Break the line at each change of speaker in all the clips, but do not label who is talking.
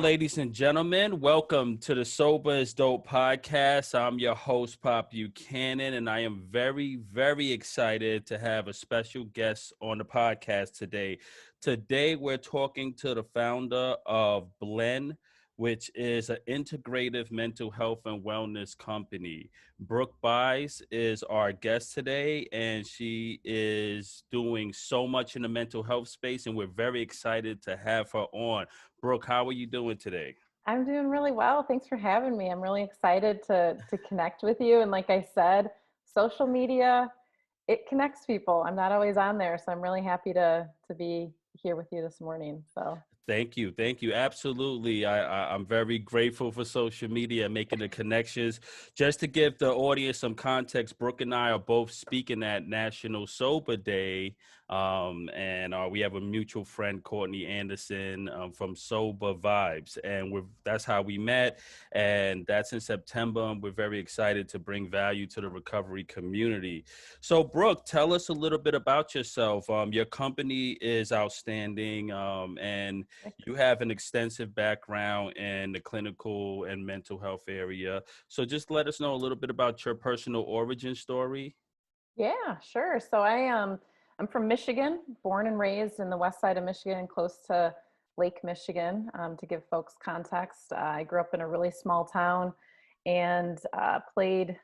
ladies and gentlemen. Welcome to the Sober is Dope podcast. I'm your host, Pop Buchanan, and I am very, very excited to have a special guest on the podcast today. Today, we're talking to the founder of BLND, which is an integrative mental health and wellness company. Brooke Buys is our guest today, and she is doing so much in the mental health space, and we're very excited to have her on. Brooke, how are you doing today?
I'm doing really well. Thanks for having me. I'm really excited to connect with you. And like I said, social media, it connects people. I'm not always on there, so I'm really happy to be here with you this morning. So
Thank you. Thank you. Absolutely. I'm very grateful for social media and making the connections. Just to give the audience some context, Brooke and I are both speaking at National Sober Day. And we have a mutual friend, Courtney Anderson, from Sober Vibes. And that's how we met. And that's in September. And we're very excited to bring value to the recovery community. So, Brooke, tell us a little bit about yourself. Your company is outstanding, and you have an extensive background in the clinical and mental health area. So just let us know a little bit about your personal origin story.
yeah, sure. So I'm from Michigan, born and raised in the west side of Michigan, close to Lake Michigan. To give folks context, I grew up in a really small town and played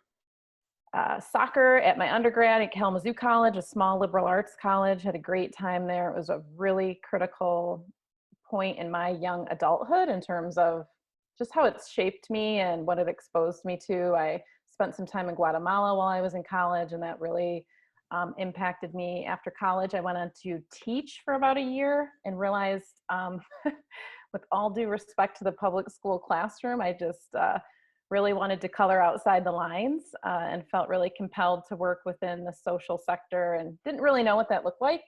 soccer at my undergrad at Kalamazoo College, a small liberal arts college. Had a great time there. It was a really critical point in my young adulthood in terms of just how it's shaped me and what it exposed me to. I spent some time in Guatemala while I was in college, and that really impacted me. After college, I went on to teach for about a year and realized, with all due respect to the public school classroom, I just really wanted to color outside the lines and felt really compelled to work within the social sector and didn't really know what that looked like.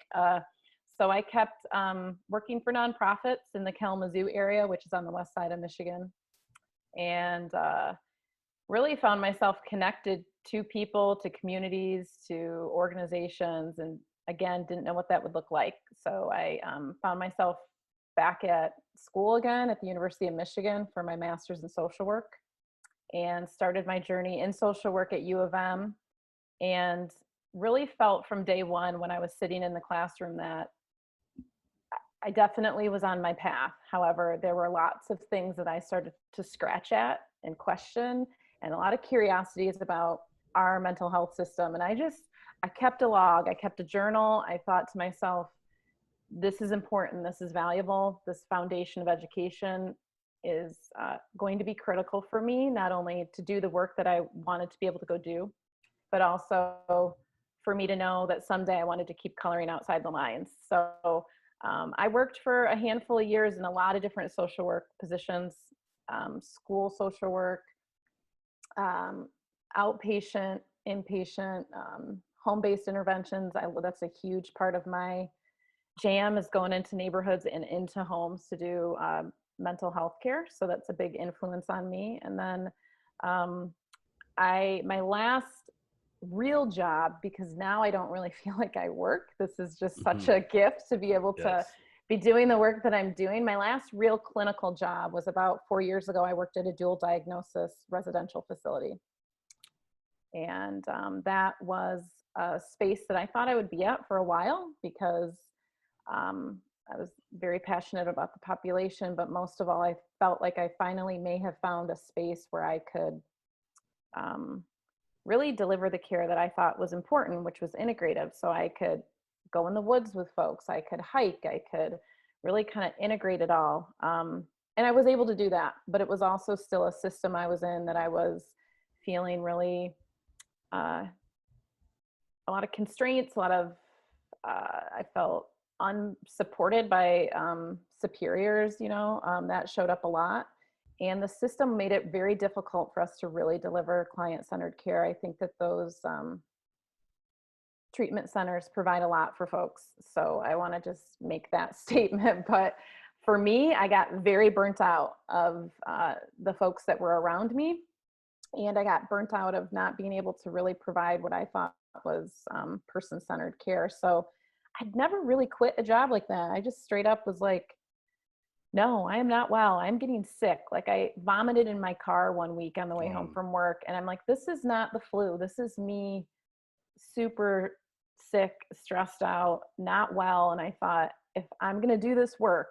So I kept working for nonprofits in the Kalamazoo area, which is on the west side of Michigan, and really found myself connected to people, to communities, to organizations, and again, didn't know what that would look like. So I found myself back at school again at the University of Michigan for my master's in social work and started my journey in social work at U of M, and really felt from day one when I was sitting in the classroom that I definitely was on my path. However, there were lots of things that I started to scratch at and question, and a lot of curiosities about our mental health system. And I kept a log, I kept a journal. I thought to myself, this is important, this is valuable, this foundation of education is going to be critical for me, not only to do the work that I wanted to be able to go do, but also for me to know that someday I wanted to keep coloring outside the lines. So I worked for a handful of years in a lot of different social work positions, school social work, outpatient, inpatient, home-based interventions. That's a huge part of my jam, is going into neighborhoods and into homes to do mental health care. So that's a big influence on me. And then my last real job, because now I don't really feel like I work. This is just such a gift to be able to be doing the work that I'm doing. My last real clinical job was about 4 years ago. I worked at a dual diagnosis residential facility. And that was a space that I thought I would be at for a while because I was very passionate about the population, but most of all, I felt like I finally may have found a space where I could really deliver the care that I thought was important, which was integrative. So I could go in the woods with folks, I could hike, I could really kind of integrate it all. And I was able to do that, but it was also still a system I was in that I was feeling really a lot of constraints, I felt unsupported by superiors, that showed up a lot. And the system made it very difficult for us to really deliver client-centered care. I think that those treatment centers provide a lot for folks. So I want to just make that statement. But for me, I got very burnt out of the folks that were around me. And I got burnt out of not being able to really provide what I thought was person-centered care. So I'd never really quit a job like that. I just straight up was like, no, I am not well. I'm getting sick. Like I vomited in my car one week on the way home from work. And I'm like, this is not the flu. This is me super sick, stressed out, not well. And I thought, if I'm going to do this work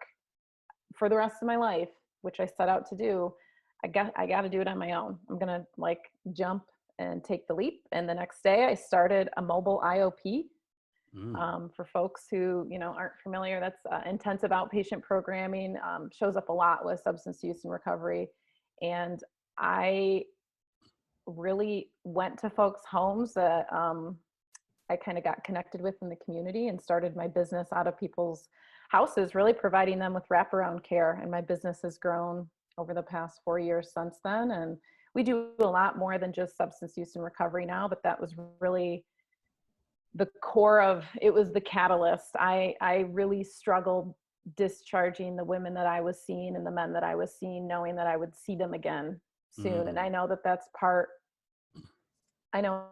for the rest of my life, which I set out to do, I got to do it on my own. I'm going to like jump and take the leap. And the next day I started a mobile IOP. For folks who, you know, aren't familiar, that's intensive outpatient programming, shows up a lot with substance use and recovery. And I really went to folks' homes that I kind of got connected with in the community and started my business out of people's houses, really providing them with wraparound care. And my business has grown over the past 4 years since then. And we do a lot more than just substance use and recovery now, but that was really the core of it, was the catalyst. I really struggled discharging the women that I was seeing and the men that I was seeing, knowing that I would see them again soon. And I know that that's part, I know,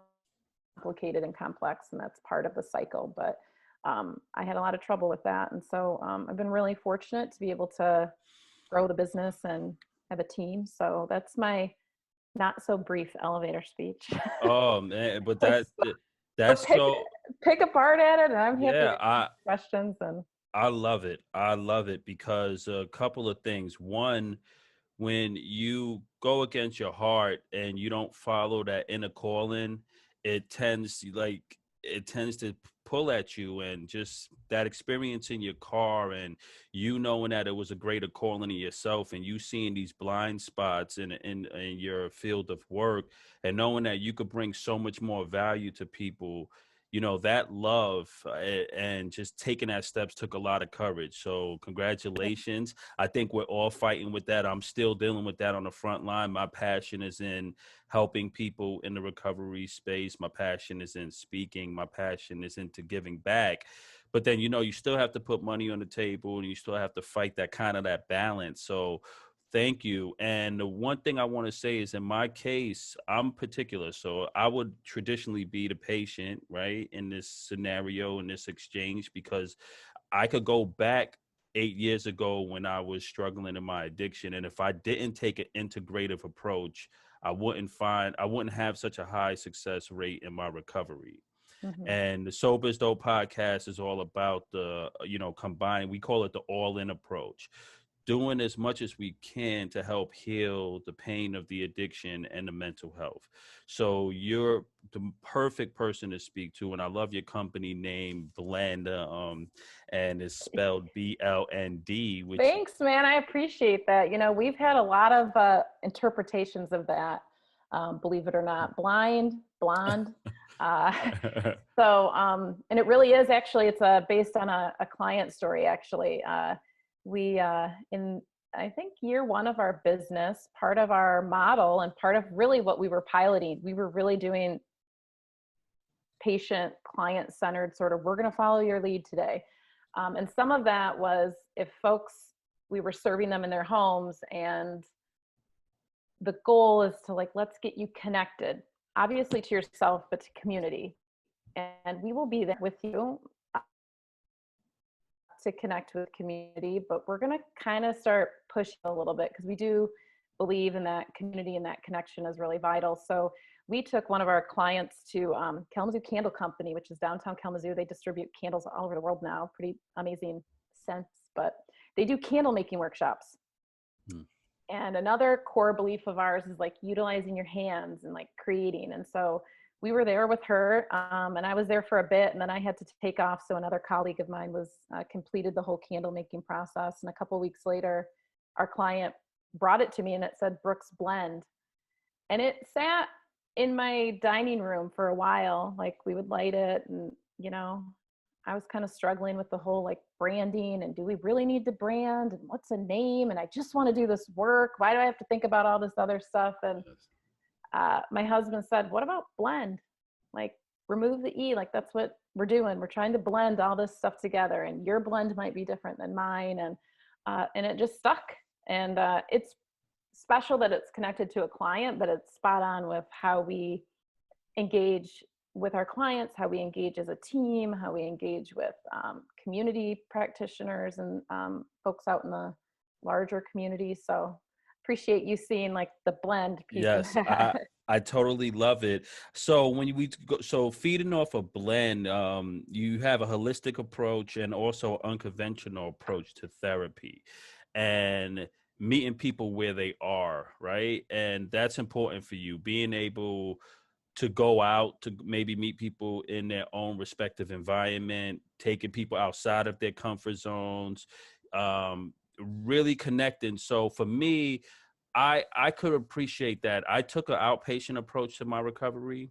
complicated and complex, and that's part of the cycle, but I had a lot of trouble with that. And so I've been really fortunate to be able to grow the business and have a team. So that's my not so brief elevator speech.
Oh man, but
So
that's so,
pick apart at it, and I'm happy to
yeah,
answer questions. And
I love it. I love it because a couple of things. One, when you go against your heart and you don't follow that inner calling, it tends to pull at you. And just that experience in your car, and you knowing that it was a greater calling in yourself, and you seeing these blind spots in your field of work, and knowing that you could bring so much more value to people, you know, that love, and just taking that steps took a lot of courage. So congratulations. I think we're all fighting with that. I'm still dealing with that on the front line. My passion is in helping people in the recovery space. My passion is in speaking. My passion is into giving back. But then, you know, you still have to put money on the table, and you still have to fight that kind of that balance. So thank you. And the one thing I want to say is, in my case, I'm particular. So I would traditionally be the patient, right, in this scenario, in this exchange, because I could go back 8 years ago when I was struggling in my addiction. And if I didn't take an integrative approach, I wouldn't have such a high success rate in my recovery. And the Sober is Dope podcast is all about the, you know, combine, we call it the all-in approach, doing as much as we can to help heal the pain of the addiction and the mental health. So you're the perfect person to speak to. And I love your company name, Blend, and it's spelled BLND, which
thanks, man. I appreciate that. You know, we've had a lot of interpretations of that. Believe it or not, blonde. And it really is actually, it's based on a client story, actually. We, in, I think, year one of our business, part of our model and part of really what we were piloting, we were really doing patient client centered sort of, we're going to follow your lead today. And some of that was, if folks, we were serving them in their homes, and the goal is to, like, let's get you connected, obviously to yourself, but to community. And we will be there with you to connect with community, but we're going to kind of start pushing a little bit, because we do believe in that community, and that connection is really vital. So we took one of our clients to Kalamazoo Candle Company, which is downtown Kalamazoo. They distribute candles all over the world now, pretty amazing scents, but they do candle making workshops. And another core belief of ours is like utilizing your hands and like creating. And so we were there with her, and I was there for a bit, and then I had to take off. So another colleague of mine was completed the whole candle making process. And a couple of weeks later, our client brought it to me, and it said Brooke's Blend. And it sat in my dining room for a while. Like, we would light it, and, you know, I was kind of struggling with the whole like branding, and do we really need to brand, and what's a name? And I just want to do this work. Why do I have to think about all this other stuff? And my husband said, what about blend? Like, remove the E, like that's what we're doing. We're trying to blend all this stuff together, and your blend might be different than mine. And it just stuck. And it's special that it's connected to a client, but it's spot on with how we engage with our clients, how we engage as a team, how we engage with community practitioners and folks out in the larger community. So appreciate you seeing like the blend piece of
Yes,
that.
I totally love it. So when we go, so feeding off a blend, you have a holistic approach and also unconventional approach to therapy, and meeting people where they are, right? And that's important for you, being able to go out to maybe meet people in their own respective environment, taking people outside of their comfort zones, really connecting. So for me, I could appreciate that. I took an outpatient approach to my recovery,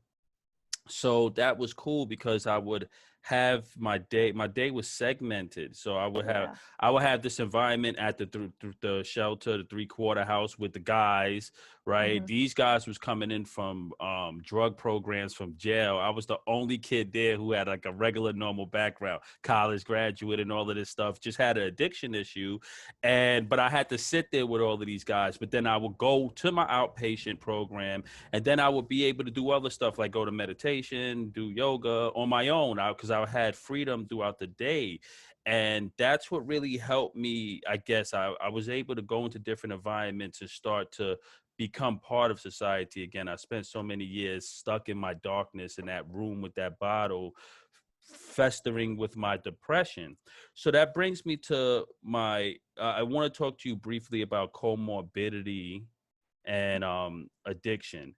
so that was cool because I would have my day was segmented. So
Yeah.
I would have this environment at the shelter, the 3/4 house with the guys, right?
Hmm.
These guys was coming in from drug programs from jail. I was the only kid there who had like a regular normal background, college graduate and all of this stuff, just had an addiction issue. And but I had to sit there with all of these guys. But then I would go to my outpatient program, and then I would be able to do other stuff like go to meditation, do yoga on my own because I had freedom throughout the day. And that's what really helped me. I guess I was able to go into different environments and start to become part of society again. I spent so many years stuck in my darkness in that room with that bottle, festering with my depression. So that brings me to my, I want to talk to you briefly about comorbidity and addiction.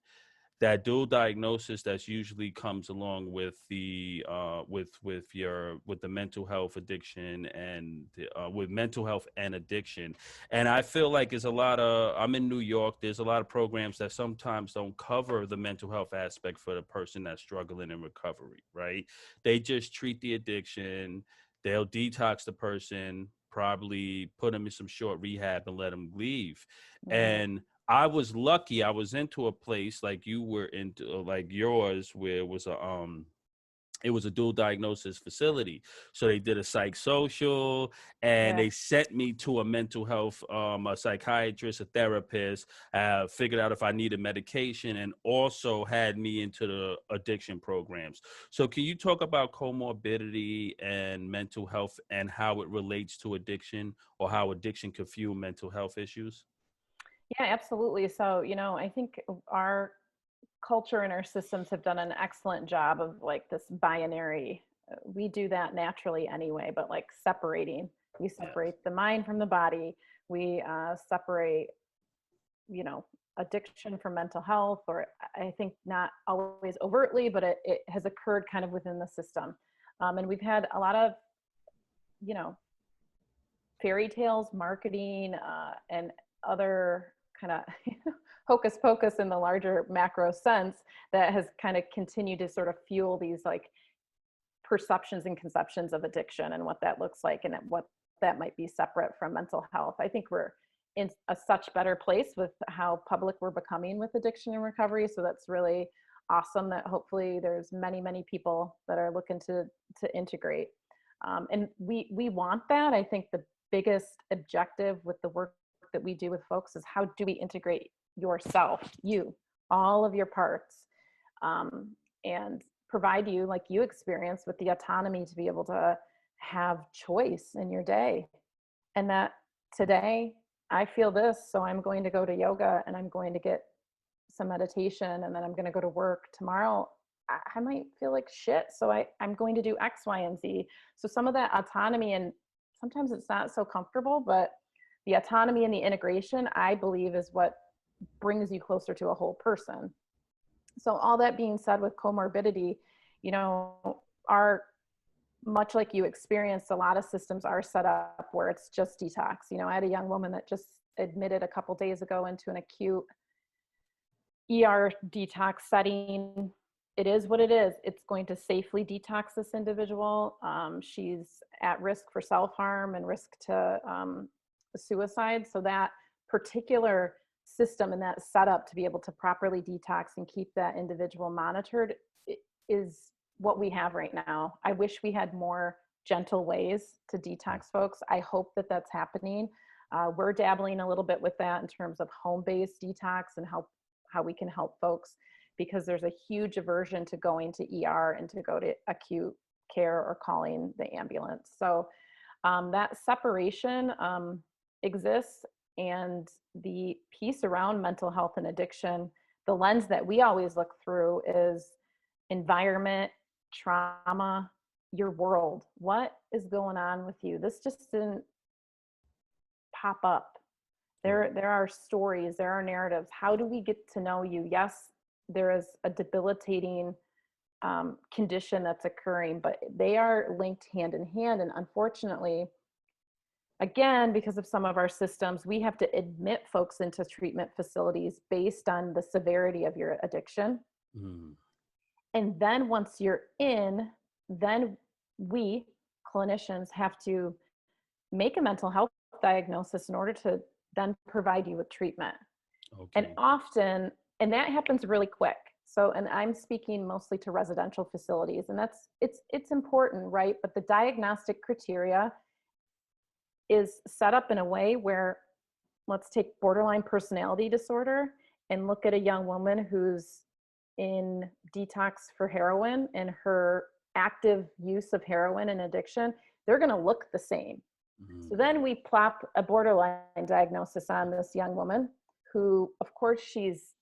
That dual diagnosis that's usually comes along with the with the mental health addiction and with mental health and addiction. And I feel like there's a lot of, I'm in New York, there's a lot of programs that sometimes don't cover the mental health aspect for the person that's struggling in recovery, right? They just treat the addiction, they'll detox the person, probably put them in some short rehab and let them leave.
Right.
And I was lucky. I was into a place like you were into, like yours, where it was a dual diagnosis facility. So they did a psych social, and
Yeah.
they sent me to a mental health, a psychiatrist, a therapist, figured out if I needed medication, and also had me into the addiction programs. So can you talk about comorbidity and mental health and how it relates to addiction, or how addiction could fuel mental health issues?
Yeah, absolutely. So, I think our culture and our systems have done an excellent job of like this binary. We do that naturally anyway, but like separating, we
Yes.
separate the mind from the body. We separate, you know, addiction from mental health, or I think not always overtly, but it has occurred kind of within the system. And we've had a lot of, you know, fairy tales, marketing, and other kind of hocus pocus in the larger macro sense that has kind of continued to sort of fuel these like perceptions and conceptions of addiction and what that looks like and what that might be separate from mental health. I think we're in a such better place with how public we're becoming with addiction and recovery. So that's really awesome that hopefully there's many people that are looking to integrate. And we want that. I think the biggest objective with the work that we do with folks is how do we integrate yourself, you, all of your parts, and provide you, like you experience, with the autonomy to be able to have choice in your day. And that today I feel this, so I'm going to go to yoga and I'm going to get some meditation, and then I'm going to go to work tomorrow. I might feel like shit, so I'm going to do X, Y, and Z. So some of that autonomy, and sometimes it's not so comfortable, but the autonomy and the integration, I believe, is what brings you closer to a whole person. So all that being said, with comorbidity, our, much like you experienced, a lot of systems are set up where it's just detox. I had a young woman that just admitted a couple days ago into an acute ER detox setting. It is what it is. It's going to safely detox this individual. She's at risk for self-harm and risk to suicide. So that particular system and that setup to be able to properly detox and keep that individual monitored is what we have right now. I wish we had more gentle ways to detox folks. I hope that that's happening. We're dabbling a little bit with that in terms of home-based detox and how we can help folks, because there's a huge aversion to going to ER and to go to acute care or calling the ambulance. So that separation exists, and the piece around mental health and addiction, the lens that we always look through is environment, trauma, your world. What is going on with you? This just didn't pop up. There are stories, there are narratives. How do we get to know you? Yes, there is a debilitating condition that's occurring, but they are linked hand in hand. And unfortunately, again, because of some of our systems, we have to admit folks into treatment facilities based on the severity of your addiction.
Mm.
And then once you're in, then we clinicians have to make a mental health diagnosis in order to then provide you with treatment.
Okay.
And often, and that happens really quick. So, and I'm speaking mostly to residential facilities, and it's important, right? But the diagnostic criteria is set up in a way where, let's take borderline personality disorder and look at a young woman who's in detox for heroin and her active use of heroin and addiction, they're going to look the same. So then we plop a borderline diagnosis on this young woman who, of course, she's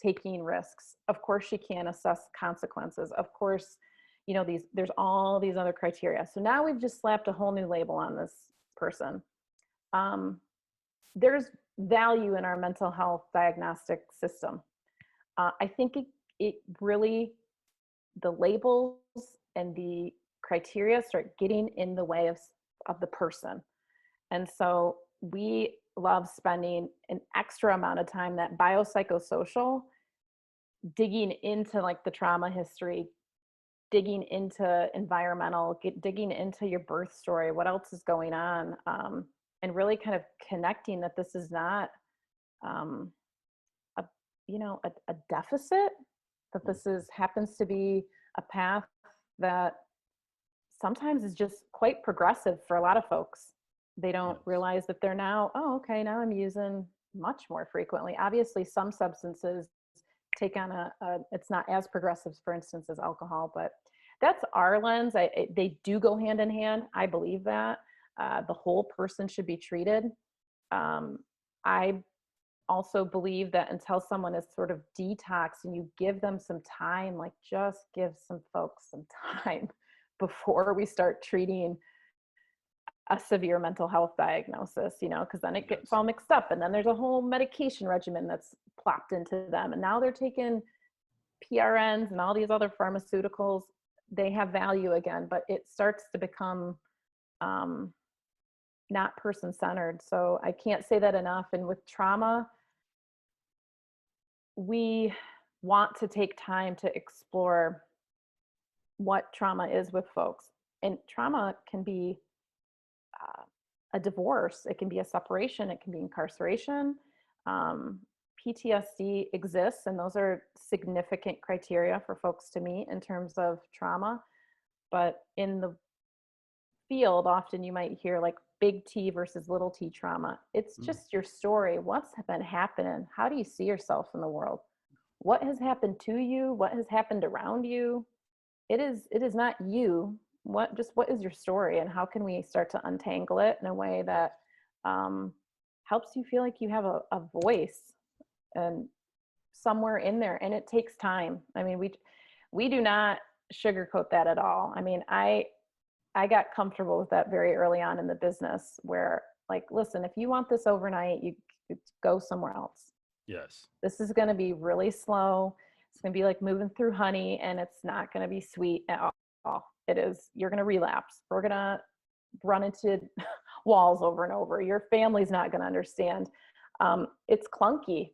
taking risks. Of course, she can't assess consequences. Of course, you know, there's all these other criteria. So now we've just slapped a whole new label on this person. There's value in our mental health diagnostic system. I think it really, the labels and the criteria start getting in the way of the person. And so we love spending an extra amount of time, that biopsychosocial, digging into like the trauma history, digging into environmental, digging into your birth story, what else is going on, and really kind of connecting that this is not a deficit, that this happens to be a path that sometimes is just quite progressive for a lot of folks. They don't realize that they're now, oh, okay, now I'm using much more frequently. Obviously, some substances take on it's not as progressive, for instance, as alcohol, but that's our lens. They do go hand in hand. I believe that the whole person should be treated. I also believe that until someone is sort of detoxed and you give them some time, like just give some folks some time before we start treating a severe mental health diagnosis, you know, because then it gets all mixed up. And then there's a whole medication regimen that's plopped into them. And now they're taking PRNs and all these other pharmaceuticals. They have value again, but it starts to become not person-centered. So I can't say that enough. And with trauma, we want to take time to explore what trauma is with folks. And trauma can be a divorce, it can be a separation, it can be incarceration. PTSD exists, and those are significant criteria for folks to meet in terms of trauma. But in the field, often you might hear like big T versus little t trauma. It's just your story. What's been happening? How do you see yourself in the world? What has happened to you? What has happened around you? It is not you. What is your story, and how can we start to untangle it in a way that helps you feel like you have a voice and somewhere in there? And it takes time. I mean, we do not sugarcoat that at all. I mean, I got comfortable with that very early on in the business, where like, listen, if you want this overnight, you go somewhere else.
Yes.
This is going to be really slow. It's going to be like moving through honey, and it's not going to be sweet at all. It is, you're going to relapse. We're going to run into walls over and over. Your family's not going to understand. It's clunky,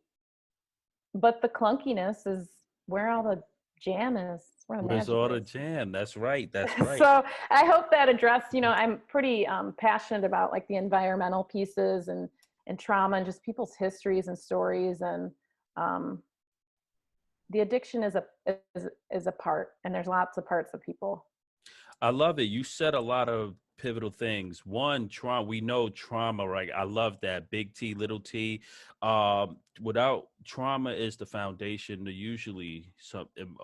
but the clunkiness is where all the jam is.
Where's all the jam? That's right. That's right.
So I hope that addressed, you know, I'm pretty passionate about like the environmental pieces and trauma and just people's histories and stories. And the addiction is a part, and there's lots of parts of people.
I love it. You said a lot of pivotal things. One, trauma. We know trauma, right? I love that. Big T, little T. Without trauma is the foundation to usually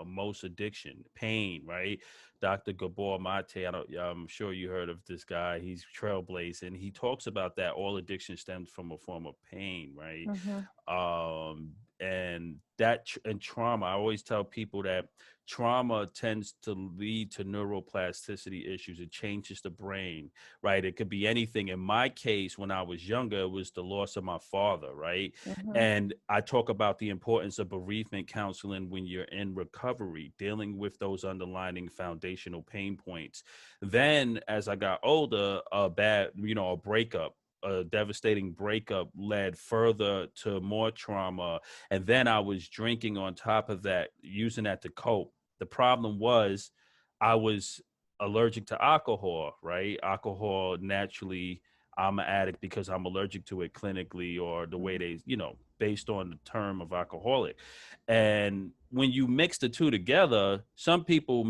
most addiction, pain, right? Dr. Gabor Mate, I'm sure you heard of this guy. He's trailblazing. He talks about that all addiction stems from a form of pain, right?
Mm-hmm.
And and trauma, I always tell people that trauma tends to lead to neuroplasticity issues. It changes the brain, right? It could be anything. In my case, when I was younger, it was the loss of my father, right?
Mm-hmm.
And I talk about the importance of bereavement counseling when you're in recovery, dealing with those underlying foundational pain points. Then as I got older, a breakup, a devastating breakup led further to more trauma. And then I was drinking on top of that, using that to cope. The problem was I was allergic to alcohol, right? Alcohol naturally, I'm an addict because I'm allergic to it clinically, or the way they, based on the term of alcoholic. And when you mix the two together, some people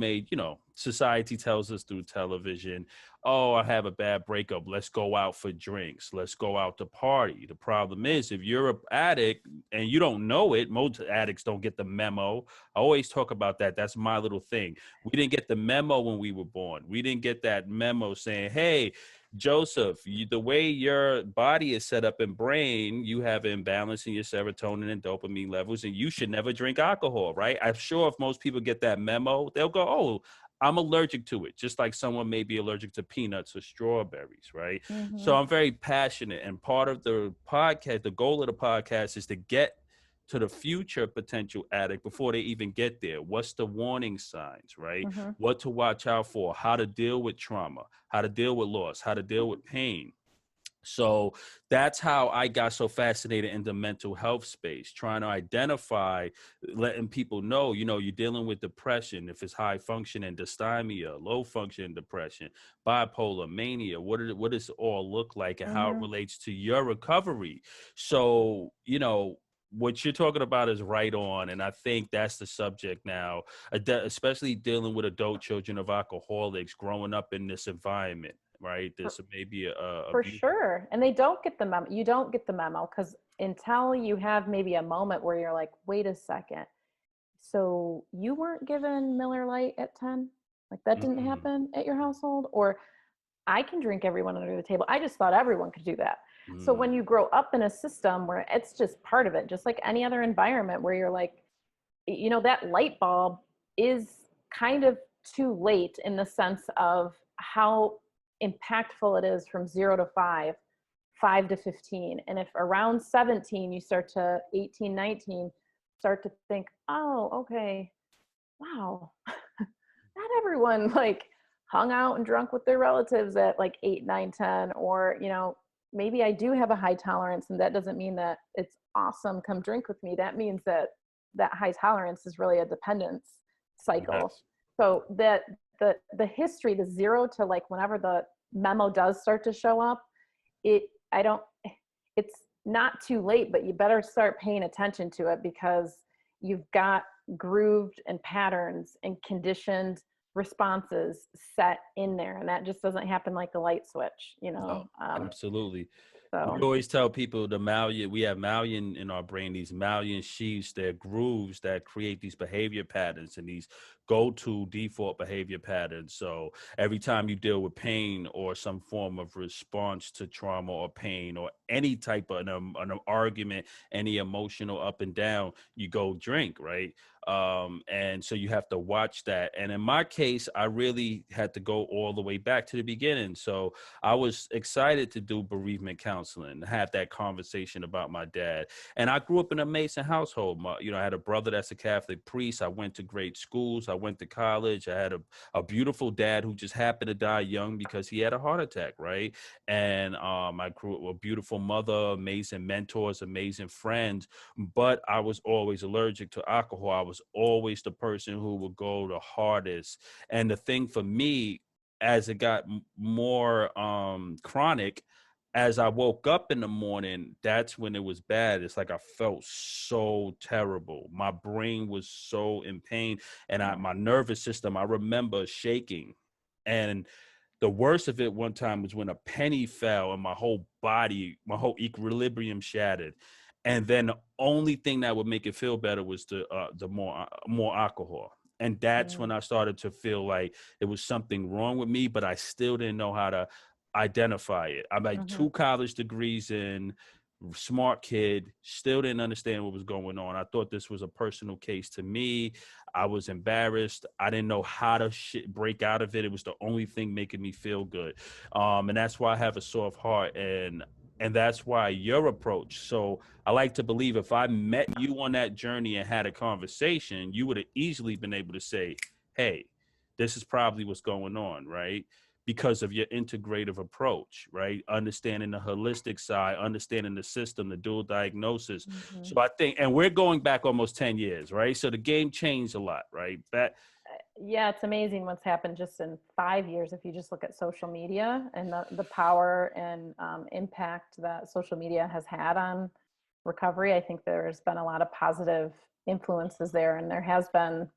society tells us through television, oh, I have a bad breakup. Let's go out for drinks. Let's go out to party. The problem is, if you're an addict and you don't know it, most addicts don't get the memo. I always talk about that. That's my little thing. We didn't get the memo when we were born. We didn't get that memo saying, hey, Joseph, the way your body is set up and brain, you have an imbalance in your serotonin and dopamine levels, and you should never drink alcohol, right? I'm sure if most people get that memo, they'll go, oh, I'm allergic to it, just like someone may be allergic to peanuts or strawberries, right?
Mm-hmm.
So I'm very passionate, and part of the podcast, the goal of the podcast is to get to the future potential addict before they even get there. What's the warning signs, right?
Mm-hmm.
What to watch out for, how to deal with trauma, how to deal with loss, how to deal with pain. So that's how I got so fascinated in the mental health space, trying to identify, letting people know, you're dealing with depression, if it's high functioning dysthymia, low functioning depression, bipolar, mania, what does it all look like and how it
Mm-hmm.
relates to your recovery. So, what you're talking about is right on. And I think that's the subject now, especially dealing with adult children of alcoholics growing up in this environment, right? This may be a
For
beautiful.
sure. And they don't get the memo. You don't get the memo because until you have maybe a moment where you're like, wait a second. So you weren't given Miller Lite at 10? Like that didn't
Mm-mm,
happen at your household? Or I can drink everyone under the table. I just thought everyone could do that. So when
mm,
you grow up in a system where it's just part of it, just like any other environment where you're like, that light bulb is kind of too late in the sense of how impactful it is from 0 to 5, 5 to 15. And if around 17 you start to 18, 19 start to think, oh, okay, wow, not everyone like hung out and drunk with their relatives at like 8, 9, 10, or maybe I do have a high tolerance, and that doesn't mean that it's awesome, come drink with me. That means that high tolerance is really a dependence cycle.
yes.
So that the history, the 0 to like whenever the memo does start to show up, it's not too late, but you better start paying attention to it because you've got grooved and patterns and conditioned responses set in there, and that just doesn't happen like a light switch.
No, absolutely. We
So
always tell people we have Malian in our brain, these Malian sheaths, they're grooves that create these behavior patterns and these go-to default behavior patterns. So every time you deal with pain or some form of response to trauma or pain or any type of an argument, any emotional up and down, you go drink, right? And so you have to watch that. And in my case, I really had to go all the way back to the beginning. So I was excited to do bereavement counseling, have that conversation about my dad. And I grew up in a Mason household. I had a brother that's a Catholic priest. I went to great schools. I went to college. I had a beautiful dad who just happened to die young because he had a heart attack, right? And I grew up with a beautiful mother, amazing mentors, amazing friends. But I was always allergic to alcohol. I was always the person who would go the hardest. And the thing for me, as it got more chronic, as I woke up in the morning, that's when it was bad. It's like I felt so terrible. My brain was so in pain, and my nervous system, I remember shaking. And The worst of it one time was when a penny fell and my whole body, my whole equilibrium shattered. And then the only thing that would make it feel better was the more alcohol. And that's when I started to feel like it was something wrong with me, but I still didn't know how to identify it. I'm like 2 college degrees in, smart kid, still didn't understand what was going on. I thought this was a personal case to me. I was embarrassed. I didn't know how to break out of it. It was the only thing making me feel good. And that's why I have a soft heart, and that's why your approach. So I like to believe if I met you on that journey and had a conversation, you would have easily been able to say, hey, this is probably what's going on, right? Because of your integrative approach, right? Understanding the holistic side, understanding the system, the dual diagnosis. So I think, and we're going back almost 10 years, right? So the game changed a lot, right?
Yeah, it's amazing what's happened just in 5 years. If you just look at social media and the power and impact that social media has had on recovery, I think there's been a lot of positive influences there, and there has been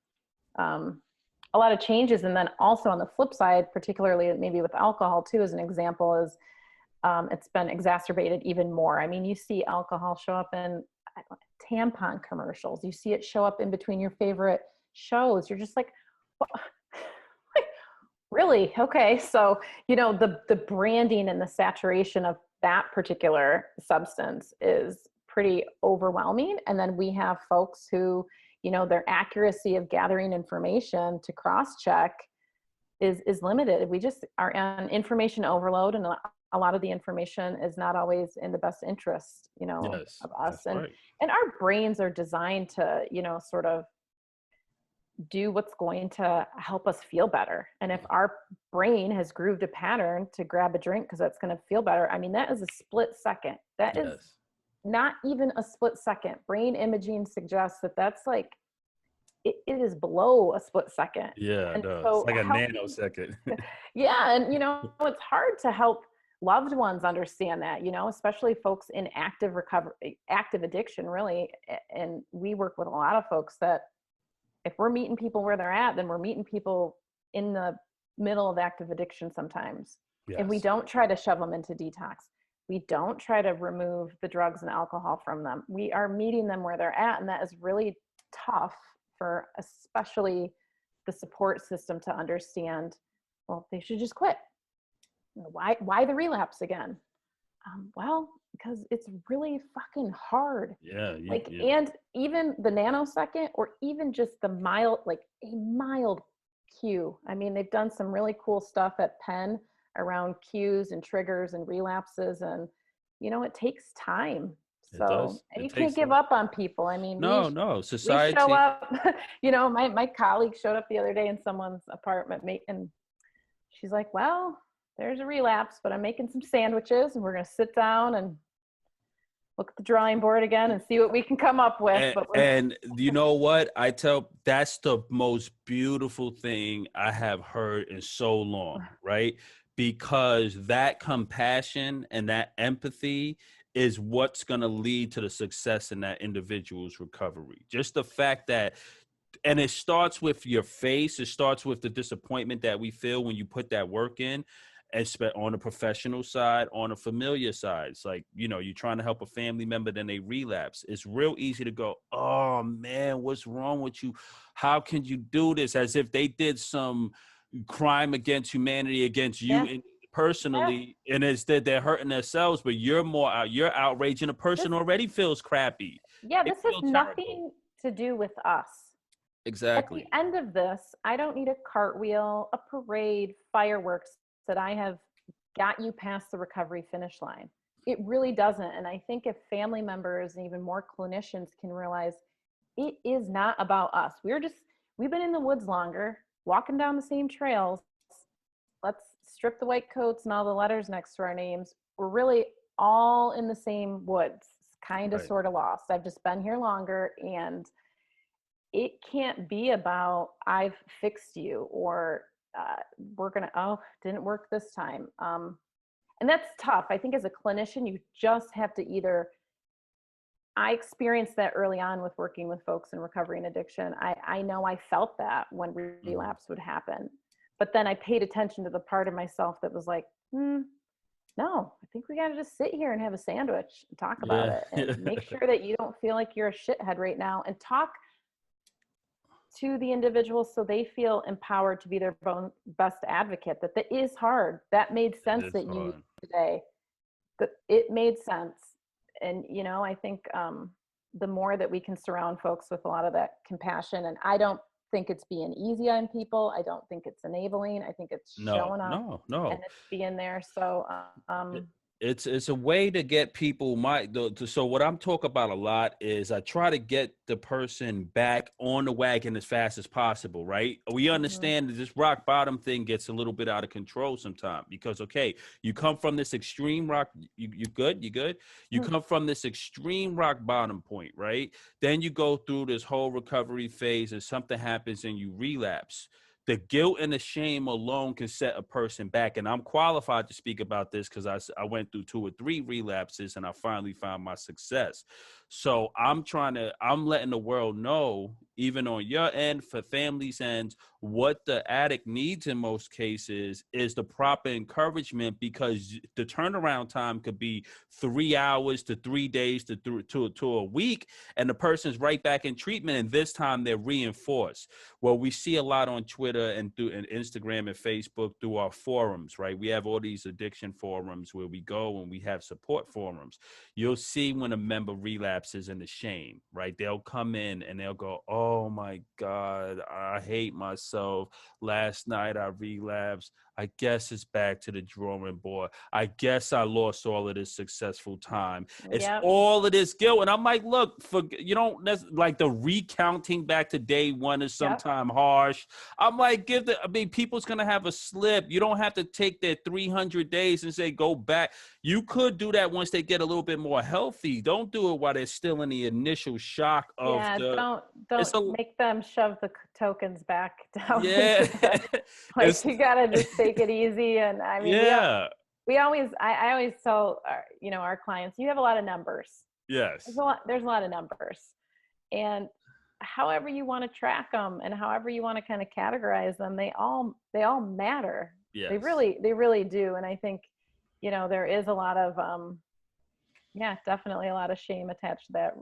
a lot of changes. And then also on the flip side, particularly maybe with alcohol too, as an example, is it's been exacerbated even more. I mean, you see alcohol show up in tampon commercials. You see it show up in between your favorite shows. You're just like, what? Really? Okay. So, you know, the branding and the saturation of that particular substance is pretty overwhelming. And then we have folks who, you know, their accuracy of gathering information to cross-check is limited. We just are on information overload, and a lot of the information is not always in the best interest, you know, of us. And
right.
and our brains are designed to, you know, sort of do what's going to help us feel better. And if our brain has grooved a pattern to grab a drink because that's going to feel better, I mean, that is a split second. That is not even a split second. Brain imaging suggests that that's like, it is below a split second.
Yeah,
And
no, it's
so
like a nanosecond.
yeah. And, you know, it's hard to help loved ones understand that, you know, especially folks in active recovery, active addiction, really. And we work with a lot of folks that if we're meeting people where they're at, then we're meeting people in the middle of active addiction sometimes. And we don't try to shove them into detox. We don't try to remove the drugs and alcohol from them. We are meeting them where they're at. And that is really tough for especially the support system to understand, well, they should just quit. Why the relapse again? Well, because it's really fucking hard. And even the nanosecond, or even just the mild, like a mild cue. I mean, they've done some really cool stuff at Penn around cues and triggers and relapses, and you know, it takes time. So you can't give up on people. I mean,
society.
We show up. You know, my colleague showed up the other day in someone's apartment, and she's like, well, there's a relapse, but I'm making some sandwiches and we're going to sit down and look at the drawing board again and see what we can come up with.
And you know what? That's the most beautiful thing I have heard in so long, right? Because that compassion and that empathy is what's going to lead to the success in that individual's recovery. Just the fact that, and it starts with your face. It starts with the disappointment that we feel when you put that work in, on a professional side, on a familiar side. It's like, you know, you're trying to help a family member, then they relapse. It's real easy to go, oh man, what's wrong with you? How can you do this? As if they did some crime against humanity, against you personally, and it's that they're hurting themselves, but you're outraging a person already feels crappy.
Yeah, this has nothing to do with us.
Exactly.
At the end of this, I don't need a cartwheel, a parade, fireworks that I have got you past the recovery finish line. It really doesn't. And I think if family members and even more clinicians can realize it is not about us. We've been in the woods longer, walking down the same trails. Let's strip the white coats and all the letters next to our names. We're really all in the same woods, kind of sort of lost. I've just been here longer, and it can't be about I've fixed you, or we're gonna, didn't work this time. And that's tough. I think as a clinician, you just have to I experienced that early on with working with folks in recovery and addiction. I know I felt that when relapse would happen, but then I paid attention to the part of myself that was like, no, I think we got to just sit here and have a sandwich and talk about
Yeah.
it and make sure that you don't feel like you're a shithead right now, and talk to the individual so they feel empowered to be their own best advocate. That is hard. That made sense
It's
that you
hard.
today. That it made sense. And, I think the more that we can surround folks with a lot of that compassion, and I don't think it's being easy on people. I don't think it's enabling. I think it's
No,
showing up
no,
and
no.
it's being there. So,
It's a way to get people so what I'm talking about a lot is I try to get the person back on the wagon as fast as possible, right? We understand that this rock bottom thing gets a little bit out of control sometimes because, okay, you come from this extreme rock, you good, you come from this extreme rock bottom point, right? Then you go through this whole recovery phase and something happens and you relapse. The guilt and the shame alone can set a person back. And I'm qualified to speak about this because I went through 2 or 3 relapses and I finally found my success. So I'm letting the world know, even on your end, for families' ends, what the addict needs in most cases is the proper encouragement, because the turnaround time could be 3 hours to 3 days to a week, and the person's right back in treatment, and this time they're reinforced. Well, we see a lot on Twitter and through and Instagram and Facebook through our forums, right? We have all these addiction forums where we go and we have support forums. You'll see when a member relapses in the shame, right? They'll come in and they'll go, oh my God, I hate myself. Last night I relapsed. I guess it's back to the drawing board. I guess I lost all of this successful time. It's all of this guilt. And I'm like, look, you don't like the recounting back to day one is sometimes harsh. I'm like, people's going to have a slip. You don't have to take their 300 days and say, go back. You could do that once they get a little bit more healthy. Don't do it while they're still in the initial shock of
don't make them shove the tokens back down.
Yeah.
Like you gotta just take it easy. And I mean, I always tell our clients, you have a lot of numbers.
Yes.
There's a lot of numbers, and however you want to track them and however you want to kind of categorize them, they all matter.
Yes.
They really do. And I think, there is a lot of, definitely a lot of shame attached to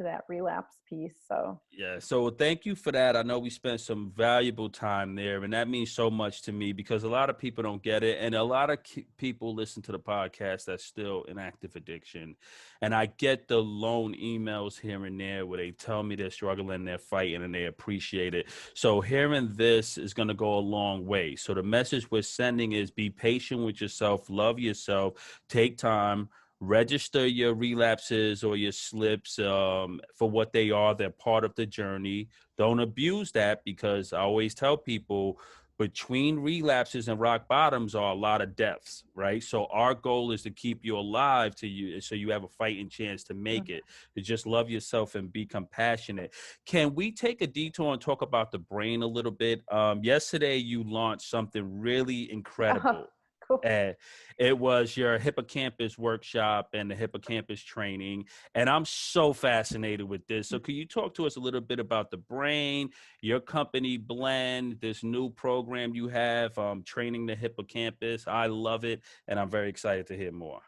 that relapse piece. So
so thank you for that. I know we spent some valuable time there, and that means so much to me because a lot of people don't get it, and a lot of people listen to the podcast that's still in active addiction, and I get the lone emails here and there where they tell me they're struggling, they're fighting, and they appreciate it. So hearing this is going to go a long way. So the message we're sending is be patient with yourself, love yourself, take time, register your relapses or your slips for what they are. They're part of the journey. Don't abuse that, because I always tell people between relapses and rock bottoms are a lot of deaths, right? So our goal is to keep you alive so you have a fighting chance to make it. To just love yourself and be compassionate. Can we take a detour and talk about the brain a little bit? Yesterday you launched something really incredible.
Cool.
And it was your hippocampus workshop and the hippocampus training. And I'm so fascinated with this. So can you talk to us a little bit about the brain, your company BLND, this new program you have, training the hippocampus? I love it. And I'm very excited to hear more.